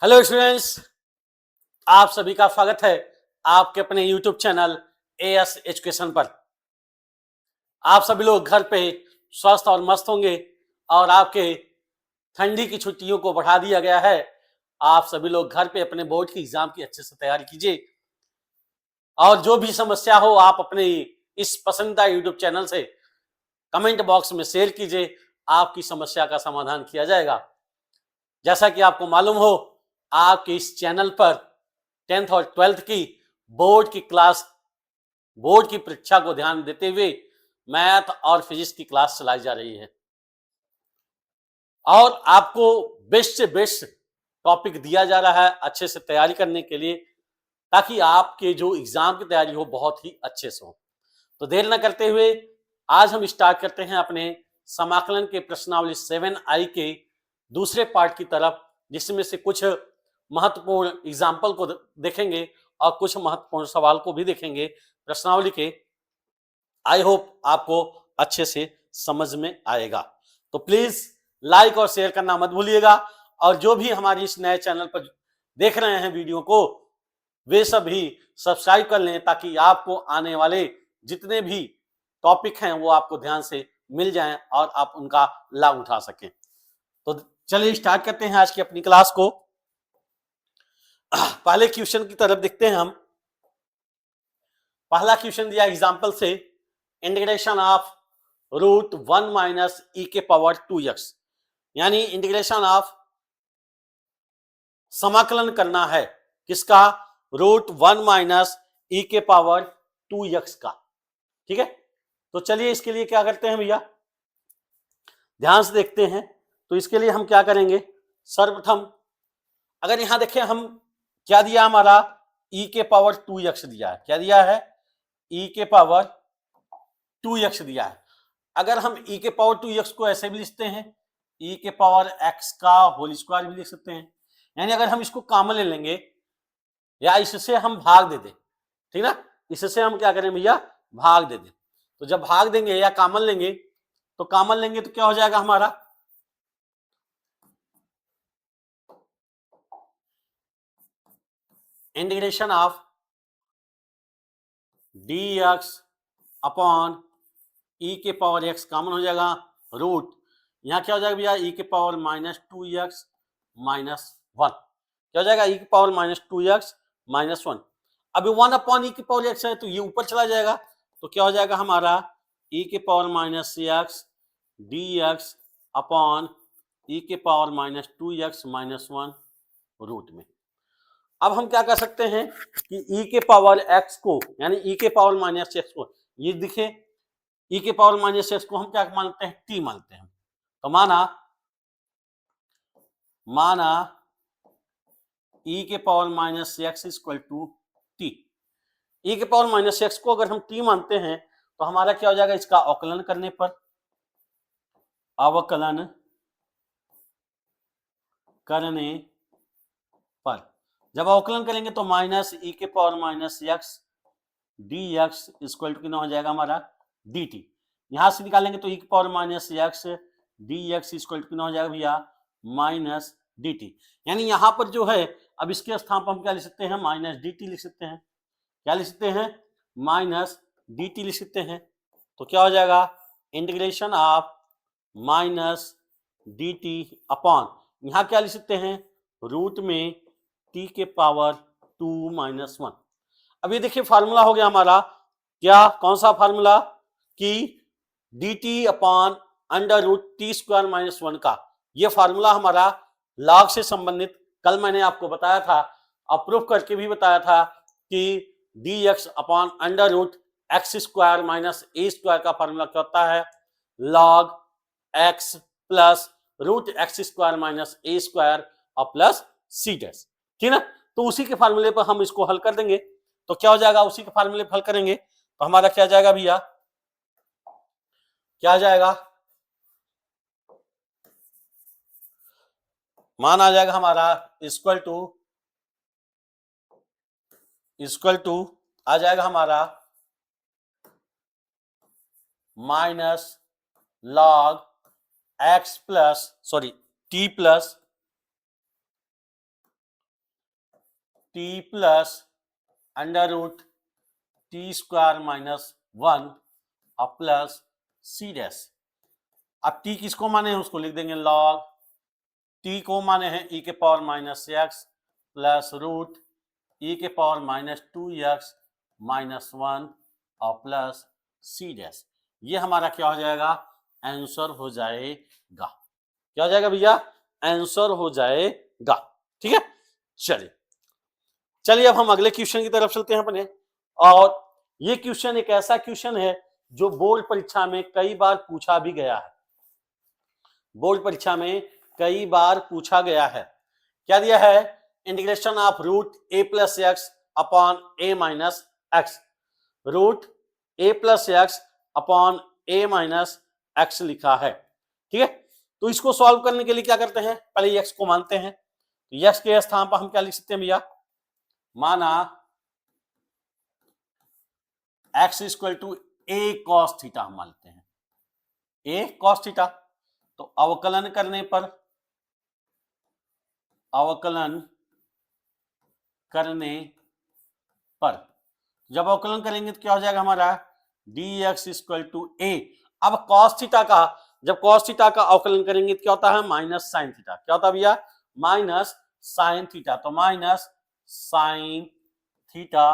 Hello students, आप सभी का स्वागत है आपके अपने यूट्यूब चैनल एएस एजुकेशन पर। आप सभी लोग घर पे स्वस्थ और मस्त होंगे और आपके ठंडी की छुट्टियों को बढ़ा दिया गया है। आप सभी लोग घर पे अपने बोर्ड की एग्जाम की अच्छे से तैयारी कीजिए और जो भी समस्या हो आप अपने इस पसंदीदा यूट्यूब चैनल से कमेंट बॉक्स में शेयर कीजिए। आपकी समस्या का समाधान किया जाएगा। जैसा कि आपको मालूम हो, आपके इस चैनल पर 10th और 12th की बोर्ड की क्लास, बोर्ड की परीक्षा को ध्यान देते हुए मैथ और फिजिक्स की क्लास चलाई जा रही है और आपको बेस्ट से बेस्ट टॉपिक दिया जा रहा है अच्छे से तैयारी करने के लिए, ताकि आपके जो एग्जाम की तैयारी हो बहुत ही अच्छे से हो। तो देर न करते हुए आज हम स्टार्ट करते हैं अपने समाकलन के प्रश्नावली 7i के दूसरे पार्ट की तरफ, जिसमें से कुछ महत्वपूर्ण एग्जाम्पल को देखेंगे और कुछ महत्वपूर्ण सवाल को भी देखेंगे प्रश्नावली के। आई होप आपको अच्छे से समझ में आएगा। तो प्लीज लाइक और शेयर करना मत भूलिएगा और जो भी हमारी इस नए चैनल पर देख रहे हैं वीडियो को, वे सभी सब्सक्राइब कर लें ताकि आपको आने वाले जितने भी टॉपिक हैं वो आपको ध्यान से मिल जाएं और आप उनका लाभ उठा सकें। तो चलिए स्टार्ट करते हैं आज की अपनी क्लास को। पहले क्वेश्चन की तरफ देखते हैं हम। पहला क्वेश्चन दिया एग्जांपल से, इंटीग्रेशन ऑफ रूट 1 माइनस ई के पावर 2x, यानी इंटीग्रेशन ऑफ समाकलन करना है किसका, रूट 1 माइनस ई के पावर 2x का। ठीक है, तो चलिए इसके लिए क्या करते हैं भैया, ध्यान से देखते हैं। तो इसके लिए हम क्या करेंगे, सर्वप्रथम अगर यहां देखें हम क्या दिया, हमारा e के पावर 2x दिया है। क्या दिया है, e के पावर 2x दिया है। अगर हम e के पावर 2x को ऐसे भी लिखते हैं, e के पावर x का होल स्क्वायर भी लिख सकते हैं। यानी अगर हम इसको कॉमन ले लेंगे या इससे हम भाग दे दें, ठीक ना, इससे हम क्या करें भैया, भाग दे दें। तो जब भाग देंगे या कॉमन लेंगे, तो कॉमन लेंगे तो क्या हो जाएगा हमारा, integration of dx upon e के पावर x कॉमन हो जाएगा, रूट यहां क्या हो जाएगा भैया, e के पावर -2x -1। क्या हो जाएगा, e के पावर -2x -1। अभी 1 अपॉन e के पावर x है तो ये ऊपर चला जाएगा, तो क्या हो जाएगा हमारा, e के power -x dx upon e के पावर -2x -1 रूट में। अब हम क्या कर सकते हैं कि e के पावर x को, यानी e के पावर -x को, ये दिखे e के पावर -x को हम क्या मानते हैं, t मानते हैं। तो माना e के power -x equal to t। e के पावर -x को अगर हम t मानते हैं तो हमारा क्या हो जाएगा, इसका अवकलन करने पर, अवकलन करने पर जब अवकलन करेंगे तो -e के power -x dx equal to कितना हो जाएगा हमारा, dt। यहां से निकालेंगे तो e के power -x dx equal to कितना हो जाएगा भैया, -dt। यानी यहां पर जो है, अब इसके स्थान पर हम क्या लिख सकते हैं, -dt लिख सकते हैं। क्या लिख सकते हैं, -dt लिख सकते हैं। तो क्या हो जाएगा, इंटीग्रेशन ऑफ -dt अपॉन, यहां क्या लिख सकते हैं, रूट में t के पावर 2 -1। अब ये देखिए फार्मूला हो गया हमारा, क्या, कौन सा फार्मूला, कि dt upon under root t square -1 का। ये फार्मूला हमारा लॉग से संबंधित, कल मैंने आपको बताया था, अप्रूव करके भी बताया था कि dx upon under root x square minus a square का फार्मूला क्या होता है, log x plus root x square minus a square और प्लस सी डैश। ठीक है ना, तो उसी के फार्मूले पर हम इसको हल कर देंगे। तो क्या हो जाएगा, उसी के फार्मूले पर हल करेंगे तो हमारा क्या जाएगा भैया, क्या जाएगा, मान आ जाएगा हमारा इक्वल टू आ जाएगा हमारा minus log x plus t plus t plus under root t square minus 1 और प्लस सी डैश। अब टी किसको माने हैं उसको लिख देंगे लॉग, टी को माने हैं ई के power minus x plus root e के पावर माइनस 2x माइनस 1 और प्लस सी डैश। ये हमारा क्या हो जाएगा, आंसर हो जाएगा। क्या हो जाएगा भैया, आंसर हो जाएगा। ठीक है, चलिए चलिए अब हम अगले क्वेश्चन की तरफ चलते हैं अपने। और ये क्वेश्चन एक ऐसा क्वेश्चन है जो बोर्ड परीक्षा में कई बार पूछा भी गया है, बोर्ड परीक्षा में कई बार पूछा गया है। क्या दिया है, integration of root a plus x upon a minus x, root a plus x upon a minus x लिखा है। ठीक है, तो इसको सॉल्व करने के लिए क्या करते हैं, पहले एक्स को मानते हैं। तो एक्स के स्थान पर हम क्या लिख सकते हैं भैया, माना x equal to a cos theta हम मानते हैं, ए कॉस थीटा। तो अवकलन करने पर, अवकलन करने पर जब अवकलन करेंगे तो क्या हो जाएगा हमारा, डी एक्स इक्वल टू ए। अब कॉस थीटा का, जब कॉस थीटा का अवकलन करेंगे तो क्या होता है, माइनस साइन थीटा। क्या होता है भैया, माइनस साइन थीटा। तो minus sine theta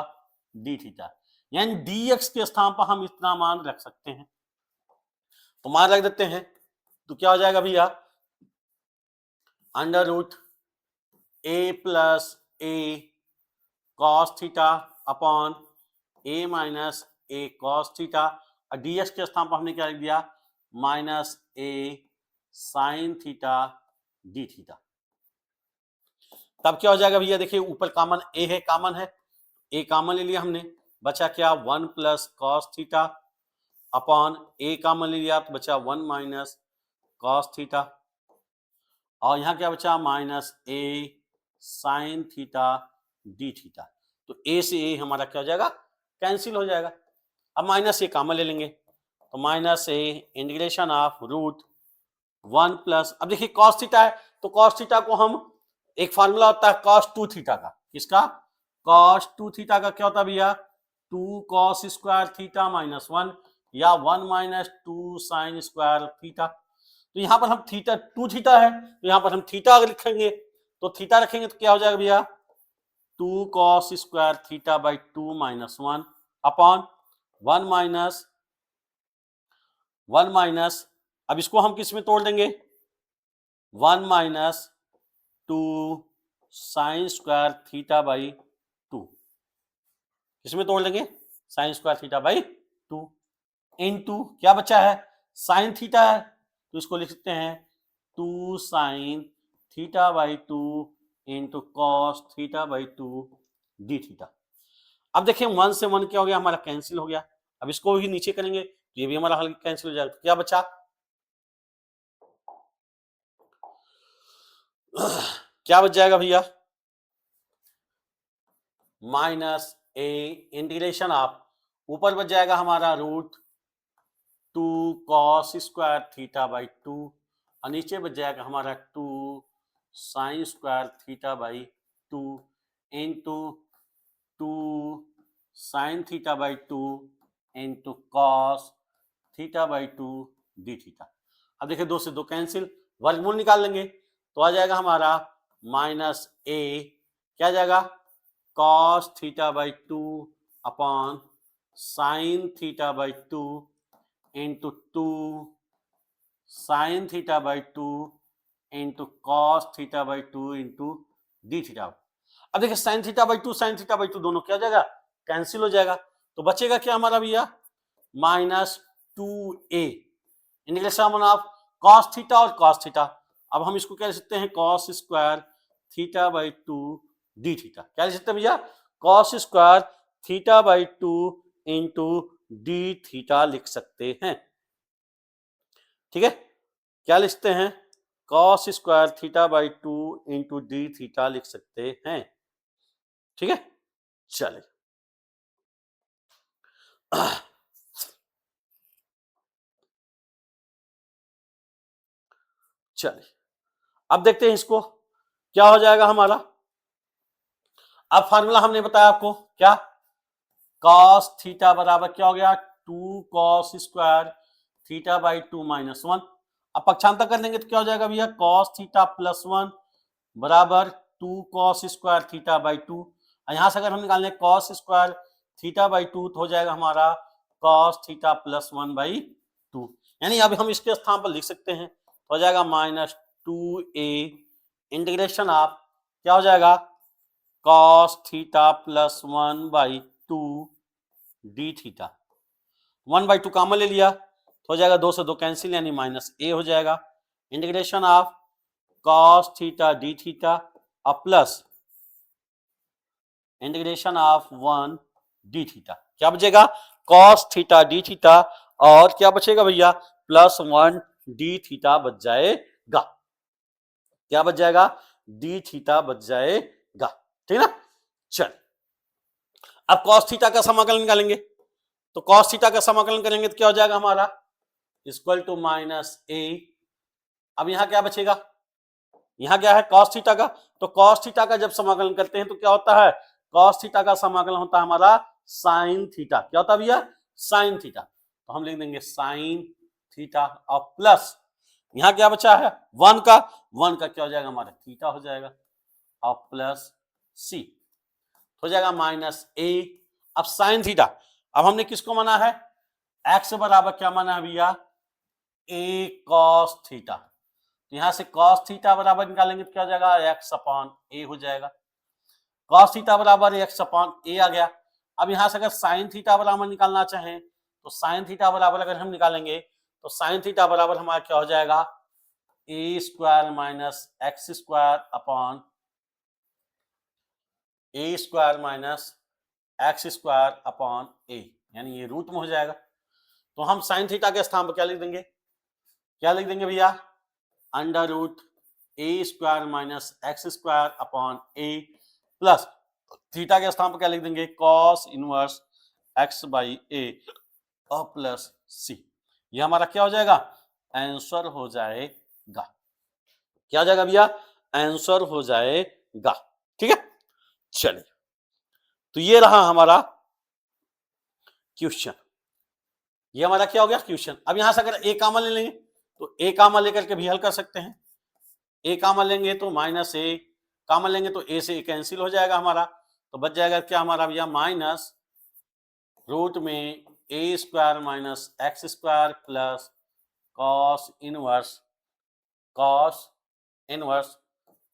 d theta, यानी डी एक्स के स्थान पर हम इतना मान रख सकते हैं। तो मान रख देते हैं, तो क्या हो जाएगा भैया, under root a plus A cos theta upon a minus a cos theta. और डी एक्स के स्थान पर हमने क्या लिख दिया, माइनस ए साइन थीटा डी थीटा। तब क्या हो जाएगा भैया, देखिए ऊपर कॉमन ए है, कॉमन है, ए कॉमन ले लिया हमने, बचा क्या 1 प्लस कॉस थीटा अपॉन ए कॉमन ले लिया तो बचा 1 माइनस कॉस थीटा। और यहाँ क्या बचा, माइनस ए साइन थीटा डी थीटा। तो ए से ए हमारा क्या हो जाएगा, कैंसिल हो जाएगा। अब माइनस ए कॉमन ले लेंगे, तो minus a integration of root 1 plus, अब देखिए कॉस थीटा है तो कॉस थीटा को हम, एक फार्मूला होता है कॉस 2 थीटा का, किसका, कॉस 2 थीटा का क्या होता है भैया, 2 कॉस स्क्वायर थीटा माइनस 1 या 1 माइनस 2 साइन स्क्वायर थीटा। तो यहां पर हम थीटा 2 थीटा है तो यहां पर हम थीटा अगर लिखेंगे तो थीटा रखेंगे तो क्या हो जाएगा भैया, 2 cos square theta by 2 minus 1 upon 1 minus 1 minus, अब इसको हम किस में तोड़ देंगे, 1 minus 2 sine square theta by 2, किसमें तोड़ लेंगे, sign square theta by 2 into क्या बचा है, साइन थीटा है तो इसको लिख सकते हैं 2 sine theta by 2 into cos theta by 2 d theta. अब देखिए 1 से 1 क्या हो गया, हमारा कैंसिल हो गया। अब इसको भी नीचे करेंगे तो ये भी हमारा हल कैंसिल हो जाएगा। क्या बचा, क्या बच जाएगा भैया, माइनस ए इंटीग्रेशन ऑफ, ऊपर बच जाएगा हमारा root 2 cos square theta by 2 और नीचे बच जाएगा हमारा 2 sine square theta by 2 into 2 sine theta by 2 into cos theta by 2 d theta. अब देखिए 2 से 2 कैंसिल, वर्गमूल निकाल लेंगे तो आ जाएगा हमारा माइनस ए, क्या जाएगा, cos theta by 2 upon sine theta by 2 into 2 sine theta by 2 into cos theta by 2 into D theta. अब देखिए sign theta by 2 sine theta by 2 दोनों क्या हो जाएगा, कैंसिल हो जाएगा। तो बचेगा क्या हमारा भैया, minus 2a integration of cos theta और कॉस थीटा। अब हम इसको क्या लिख सकते हैं, cos square theta by 2 d theta. क्या लिख सकते हैं भैया, cos square theta by 2 into D theta लिख सकते हैं। ठीक है, क्या लिखते हैं, cos square theta by 2 into D theta लिख सकते हैं। ठीक है, चलिए चलिए अब देखते हैं इसको क्या हो जाएगा हमारा। अब फार्मूला हमने बताया आपको क्या, कॉस थीटा बराबर क्या हो गया, 2 cos square theta by 2 minus 1। अब पक्षांतर कर देंगे तो क्या हो जाएगा भैया, कॉस थीटा प्लस 1 बराबर 2 कॉस स्क्वायर थीटा बाई 2। यहां से अगर हम निकालें कॉस स्क्वायर थीटा बाई 2 तो हो जाएगा हमारा कॉस थीटा प्लस 1 बाई 2। यानी अब हम इसके स्थान पर लिख सकते हैं, हो जाएगा माइनस 2a इंटीग्रेशन ऑफ क्या हो जाएगा, cos theta plus 1 by 2 d theta. 1 by 2 common ले लिया तो हो जाएगा 2 से 2 कैंसिल, यानी माइनस a हो जाएगा। Integration of cos theta d theta और plus integration of 1 d theta. क्या बचेगा, कॉस थीटा डी थीटा और क्या बचेगा भैया, प्लस 1 डी थीटा बच जाएगा। क्या बच जाएगा, डी थीटा बच जाएगा, ठीक ना। चल अब कॉस थीटा का समाकलन निकालेंगे, तो कॉस थीटा का समाकलन करेंगे तो क्या हो जाएगा हमारा, इक्वल टू माइनस ए। अब यहां क्या बचेगा, यहां क्या है कॉस थीटा का, तो कॉस थीटा का जब समाकलन करते हैं तो क्या होता है, कॉस थीटा का समाकलन होता है हमारा साइन थीटा। क्या होता है भैया, साइन थीटा। तो हम लिख देंगे साइन थीटा और प्लस यहां क्या बचा है 1 का, 1 का क्या हो जाएगा हमारा थीटा हो जाएगा और प्लस सी हो जाएगा माइनस ए। अब साइन थीटा, अब हमने किसको माना है, एक्स बराबर क्या माना है भैया, ए कॉस थीटा। तो यहां से कॉस थीटा बराबर निकालेंगे तो क्या हो जाएगा, एक्स अपॉन ए हो जाएगा। कॉस थीटा बराबर एक्स अपॉन ए आ गया। अब यहां से अगर साइन थीटा बराबर निकालना चाहें तो साइन थीटा बराबर अगर हम निकालेंगे तो साइन थीटा बराबर हमारा क्या हो जाएगा, a square minus x square upon a square minus x square upon a, यानी ये रूट में हो जाएगा। तो हम साइन थीटा के स्थान पर क्या लिख देंगे, क्या लिख देंगे भैया, under root a square minus x square upon a plus theta के स्थान पर क्या लिख देंगे, cos inverse x by a और प्लस सी। ये हमारा क्या हो जाएगा, आंसर हो जाएगा। क्या हो जाएगा भैया, आंसर हो जाएगा, ठीक है। चलिए तो ये रहा हमारा क्वेश्चन, ये हमारा क्या हो गया क्वेश्चन। अब यहां से अगर ए कॉमन ले लेंगे तो ए कॉमन लेकर के भी हल कर सकते हैं। ए कॉमन लेंगे तो माइनस ए, कॉमन लेंगे तो ए से ए कैंसिल हो जाएगा हमारा, तो बच जाएगा क्या हमारा भैया, माइनस रूट में a square minus x square plus cos inverse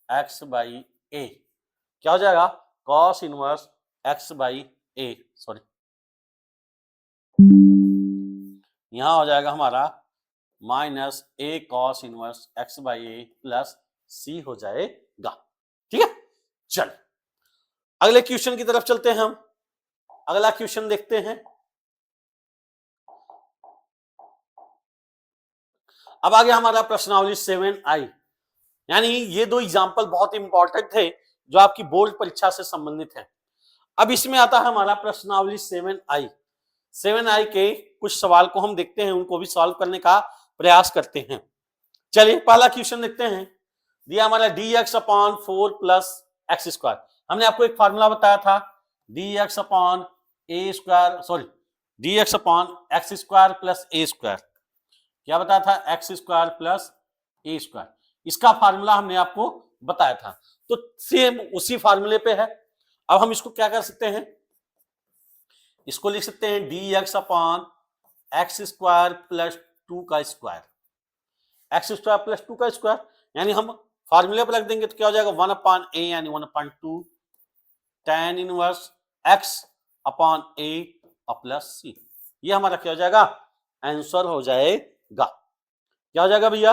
x by a. क्या हो जाएगा, cos inverse x by a, sorry यहां हो जाएगा हमारा minus a cos inverse x by a plus c हो जाएगा, ठीक है। चल अगले क्वेश्चन की तरफ चलते हैं हम, अगला क्वेश्चन देखते हैं। अब आगे हमारा प्रश्नावली 7i, यानी ये दो एग्जाम्पल बहुत इंपॉर्टेंट थे जो आपकी बोर्ड परीक्षा से संबंधित है। अब इसमें आता है हमारा प्रश्नावली 7i के कुछ सवाल को हम देखते हैं, उनको भी सॉल्व करने का प्रयास करते हैं। चलिए पहला क्वेश्चन देखते हैं, दिया हमारा dx upon 4 plus x square. हमने आपको एक फार्मूला बताया था, dx upon a square, sorry dx upon x square plus a square. क्या बताया था, x square plus a square, इसका फार्मूला हमने आपको बताया था। तो सेम उसी फार्मूले पे है। अब हम इसको क्या कर सकते हैं, इसको लिख सकते हैं dx upon x square plus 2 का स्क्वायर, एक्स स्क्वायर प्लस 2 का स्क्वायर, यानी हम फार्मूले पर रख देंगे तो क्या हो जाएगा 1 अपॉन ए यानी 1/2 tan इनवर्स एक्स अपॉन ए और प्लस सी। ये हमारा क्या हो जाएगा, आंसर हो जाएगा। क्या हो जाएगा भैया,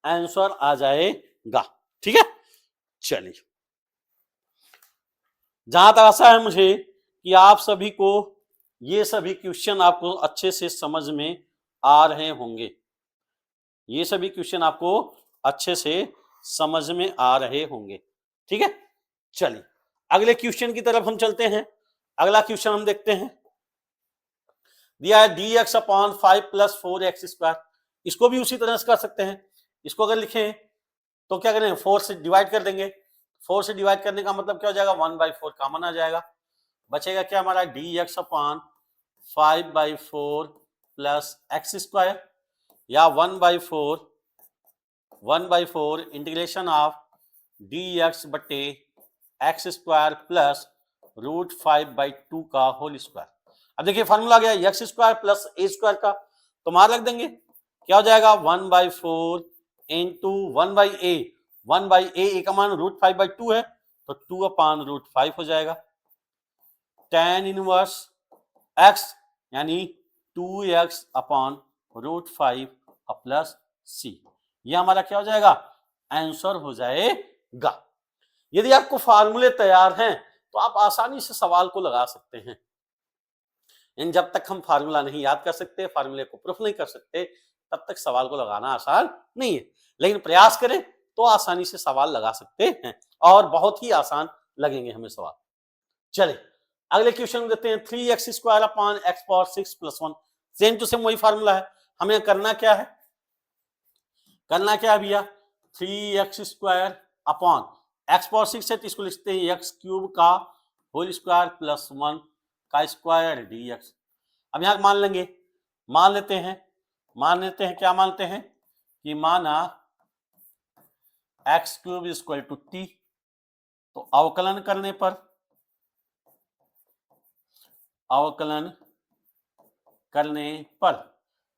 आंसर आ जाएगा, ठीक है। चलिए जहां तक आशा है मुझे कि आप सभी को ये सभी क्वेश्चन आपको अच्छे से समझ में आ रहे होंगे, ये सभी क्वेश्चन आपको अच्छे से समझ में आ रहे होंगे, ठीक है। चलिए अगले क्वेश्चन की तरफ हम चलते हैं। अगला क्वेश्चन हम देखते हैं, दिया है dx upon 5 plus 4x square. इसको भी उसी तरह से कर सकते हैं, इसको अगर लिखें तो क्या करें 4 से डिवाइड कर देंगे, 4 से डिवाइड करने का मतलब क्या हो जाएगा, 1/4 कॉमन आ जाएगा, बचेगा क्या हमारा dx upon 5/4 plus x square, या 1/4 इंटीग्रेशन ऑफ dx बटे एक्स स्क्वायर प्लस √5/2 का होल स्क्वायर। अब देखिए फॉर्मूला गया x square plus a square का, तो मार रख देंगे, क्या हो जाएगा 1/4 इंटू 1/a का मान √5/2 है, तो 2/√5 हो जाएगा, tan इनवर्स x यानी 2x अपॉन √5 प्लस c, ये हमारा क्या हो जाएगा, आंसर हो जाएगा। यदि आपको फार्मूले तैयार हैं तो आप आसानी से सवाल को लगा सकते हैं, इन जब तक हम फार्मूला नहीं याद कर सकते, फार्मूले को प्रूफ नहीं कर सकते, तब तक सवाल को लगाना आसान नहीं है, लेकिन प्रयास करें तो आसानी से सवाल लगा सकते हैं और बहुत ही आसान लगेंगे हमें सवाल। चलिए अगले क्वेश्चन में देते हैं 3x square upon x power 6 plus 1, same to same वही फार्मूला है, हमें करना क्या है, करना क्या है भैया, 3x square upon x power 6 है तो इसको लिखते हैं x क्यूब का होल स्क्वायर प्लस 1 का स्क्वायर dx। अब यहां मान लेंगे, मान लेते हैं क्या मानते हैं कि माना x cube equal to t, तो अवकलन करने पर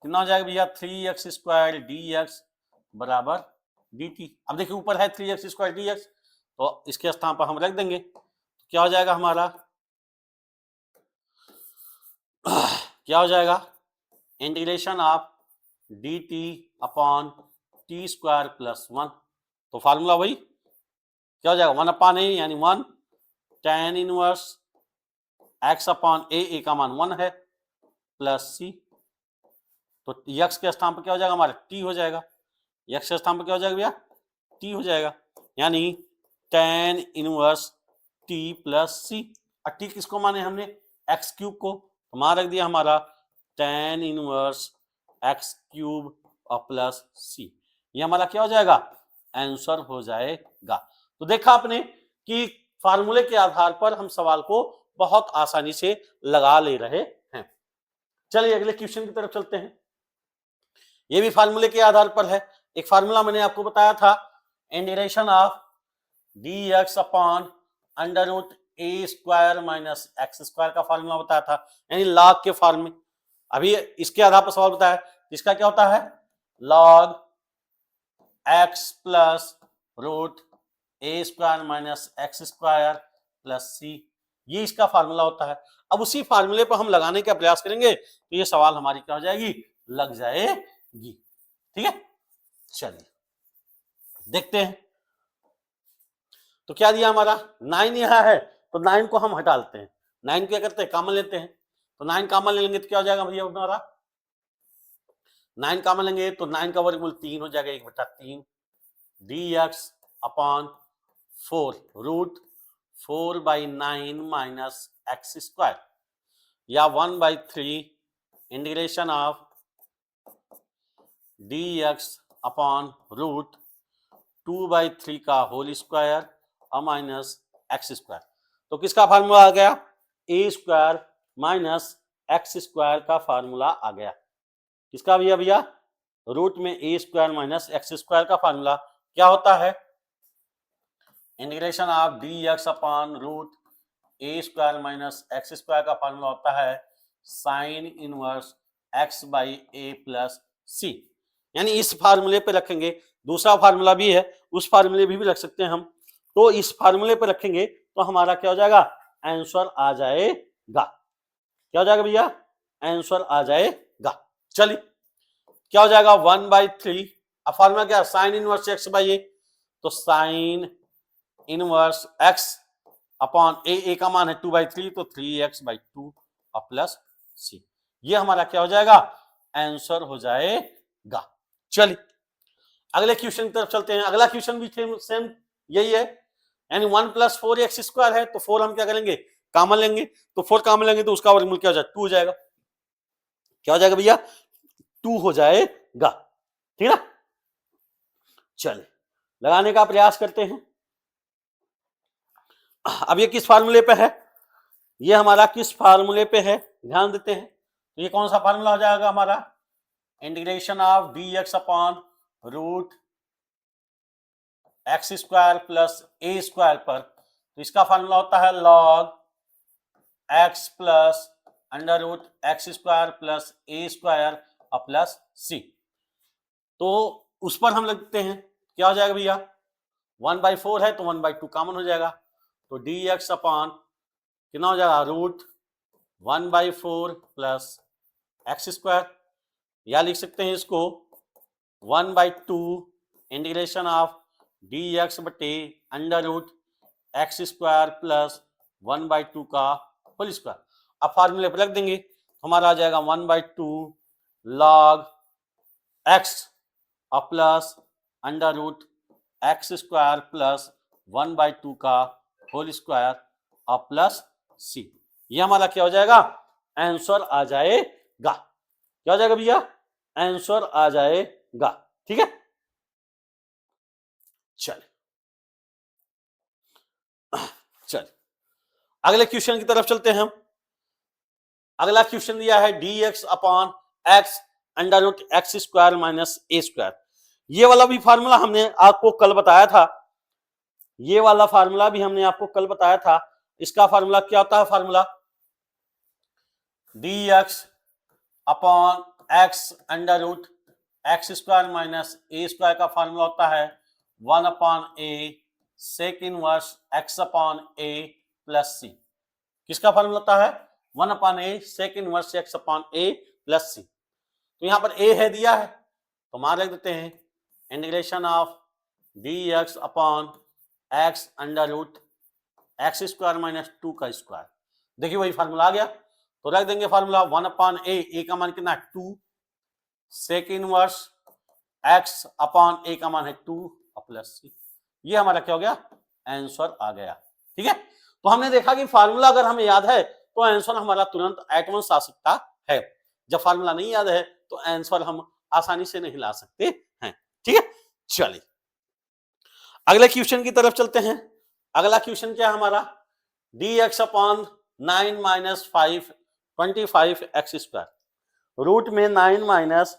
कितना हो जाएगा भैया, 3x स्क्वायर dx बराबर dt। अब देखिए ऊपर है 3x स्क्वायर dx, तो इसके स्थान पर हम रख देंगे, तो क्या हो जाएगा हमारा, क्या हो जाएगा, integration of dt upon t square plus 1, तो फार्मूला वही क्या हो जाएगा 1/a यानी 1 tan inverse x upon a का मान 1 है प्लस c, तो x के स्थान पर क्या हो जाएगा हमारा t हो जाएगा, x के स्थान पर क्या हो जाएगा भैया t हो जाएगा, यानी tan inverse t plus c। और t किसको माने हमने, x क्यूब को, तो मान रख दिया हमारा tan इनवर्स x क्यूब और प्लस c, ये हमारा क्या हो जाएगा, आंसर हो जाएगा। तो देखा आपने कि फार्मूले के आधार पर हम सवाल को बहुत आसानी से लगा ले रहे हैं। चलिए अगले क्वेश्चन की तरफ चलते हैं, ये भी फार्मूले के आधार पर है। एक फार्मूला मैंने आपको बताया था, integration of dx upon under root a square minus x square का फार्मूला बताया था, यानी लॉग के फॉर्म में। अभी इसके आधार पर सवाल बताया, इसका क्या होता है, log x plus root a square minus x square plus c, ये इसका फार्मूला होता है। अब उसी फार्मूले पर हम लगाने का प्रयास करेंगे तो ये सवाल हमारी क्या हो जाएगी, लग जाएगी। ठीक है, चलिए देखते हैं। तो क्या दिया हमारा 9 यहां है, तो 9 को हम हटा लेते हैं, 9 क्या करते हैं कॉमन लेते हैं, तो 9 कॉमन ले लेंगे तो क्या हो जाएगा भैया हमारा, 9 कॉमन लेंगे तो 9 का वर्गमूल 3 हो जाएगा, 1/3 dx upon 4 root 4/9 minus x square, या 1/3 integration of dx upon root 2/3 का होल स्क्वायर और माइनस एक्स स्क्वायर। तो किसका फार्मूला आ गया, a square minus x square का फार्मूला आ गया। किसका भैया भैया, रूट में a square minus x square का फार्मूला क्या होता है, integration of dx upon root a square minus x square का फार्मूला होता है sine inverse x by a plus c, यानी इस फार्मूले पे रखेंगे, दूसरा फार्मूला भी है उस फार्मूले भी रख सकते हैं हम, तो इस फार्मूले पे रखेंगे तो हमारा क्या हो जाएगा, आंसर आ जाएगा। क्या हो जाएगा भैया, आंसर आ जाएगा। चलिए क्या हो जाएगा 1/3, अब फार्मूला क्या, साइन इनवर्स x बाई ए, तो साइन इनवर्स x अपॉन ए का मान है 2/3, तो 3x/2 और प्लस सी, ये हमारा क्या हो जाएगा, आंसर हो जाएगा। चलिए अगले क्वेश्चन की तरफ चलते हैं। अगला क्वेश्चन भी सेम यही है, यानी 1 + 4x स्क्वायर है, तो 4 हम क्या करेंगे कॉमन लेंगे, तो 4 कॉमन लेंगे तो उसका वर्गमूल क्या हो जाएगा 2 हो जाएगा, क्या हो जाएगा भैया 2 हो जाएगा। ठीक है ना, चलिए लगाने का प्रयास करते हैं। अब ये किस फार्मूले पे है, ये हमारा किस फार्मूले पे है, ध्यान देते हैं। तो ये कौन सा फार्मूला हो जाएगा हमारा, integration of d x upon root x square plus a square पर, तो इसका फार्मूला होता है log x plus under root x square plus a square plus c. तो उस पर हम लगते हैं, क्या हो जाएगा भैया, 1/4 है तो 1/2 कॉमन हो जाएगा, तो डी एक्स अपॉन कितना हो जाएगा, रूट 1/4 प्लस एक्स स्क्वायर, या लिख सकते हैं इसको 1/2 इंटीग्रेशन ऑफ डी एक्स बटे under root x square plus 1/2 का होल स्क्वायर। अब फार्मूले पर रख देंगे तो हमारा आ जाएगा 1/2 log x plus under root x square plus 1/2 का होल स्क्वायर प्लस सी। ये हमारा क्या हो जाएगा, आंसर आ जाएगा। क्या हो जाएगा भैया, आंसर आ जाएगा। ठीक है, चलिए अगले क्वेश्चन की तरफ चलते हैं हम। अगला क्वेश्चन दिया है d x upon x under root x square minus a square. ये वाला भी फार्मूला हमने आपको कल बताया था, ये वाला फार्मूला भी हमने आपको कल बताया था। इसका फार्मूला क्या होता है, formula d x upon x under root x square minus a square का फार्मूला होता है 1/a sec inverse x upon a plus c. किसका फार्मूला होता है, 1/a sec inverse x upon a plus c. तो यहां पर a है दिया है तो मान रख देते हैं integration of d x upon x under root x square minus 2 का स्क्वायर। देखिए वही फार्मूला आ गया, तो रख देंगे फार्मूला 1/a, a का मान कितना है 2, सेक इनवर्स एक्स अपॉन ए का मान है 2 प्लस सी। ये हमारा क्या हो गया, आंसर आ गया। ठीक है, तो हमने देखा कि फार्मूला अगर हमें याद है तो आंसर हमारा तुरंत एट वंस आ सकता है, जब फार्मूला नहीं याद है तो आंसर हम आसानी से नहीं ला सकते हैं। ठीक है, चलिए अगले क्वेश्चन की तरफ चलते हैं। अगला क्वेश्चन क्या है हमारा, d x upon 9 minus 5 25 x square. Root में 9 माइनस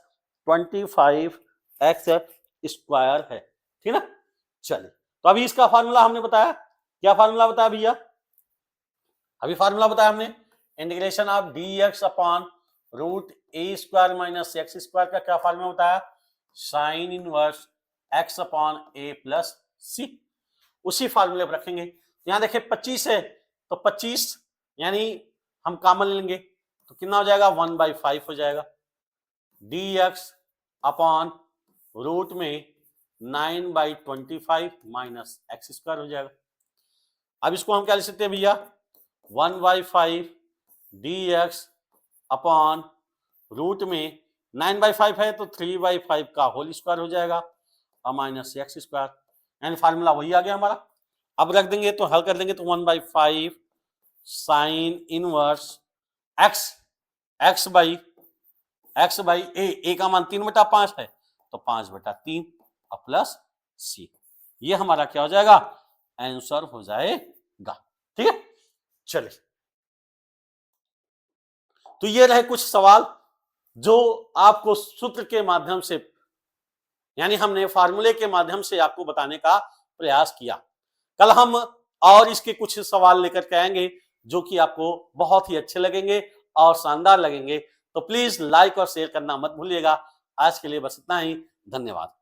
25 एक्स स्क्वायर है, ठीक ना। चलिए तो अभी इसका फार्मूला हमने बताया, क्या फार्मूला बताया भैया, अभी फार्मूला बताया हमने integration of d x upon root a square minus x square का क्या फार्मूला बताया, sine inverse x upon a plus c. उसी फार्मूले पर रखेंगे। यहां देखिए 25 है तो 25 यानी हम कॉमन लेंगे तो कितना हो जाएगा, 1/5 हो जाएगा। डी एक्स अपॉन रूट में 9/25 माइनस एक्स स्क्वायर हो जाएगा। अब इसको हम क्या लिख सकते हैं भैया, 1/5 डी एक्स अपॉन रूट में 9/5 है तो 3/5 का होल स्क्वायर हो जाएगा और माइनस एक्स स्क्वायर, यानी फार्मूला वही आ गया हमारा। अब रख देंगे तो हल कर देंगे तो 1/5 साइन इनवर्स एक्स बाई ए का मान 3/5 है तो 5/3 प्लस सी। ये हमारा क्या हो जाएगा, आंसर हो जाएगा। ठीक है, चलिए तो ये रहे कुछ सवाल जो आपको सूत्र के माध्यम से, यानी हमने फार्मूले के माध्यम से आपको बताने का प्रयास किया। कल हम और इसके कुछ सवाल लेकर के आएंगे जो कि आपको बहुत ही अच्छे लगेंगे और शानदार लगेंगे। तो प्लीज लाइक और शेयर करना मत भूलिएगा। आज के लिए बस इतना ही, धन्यवाद।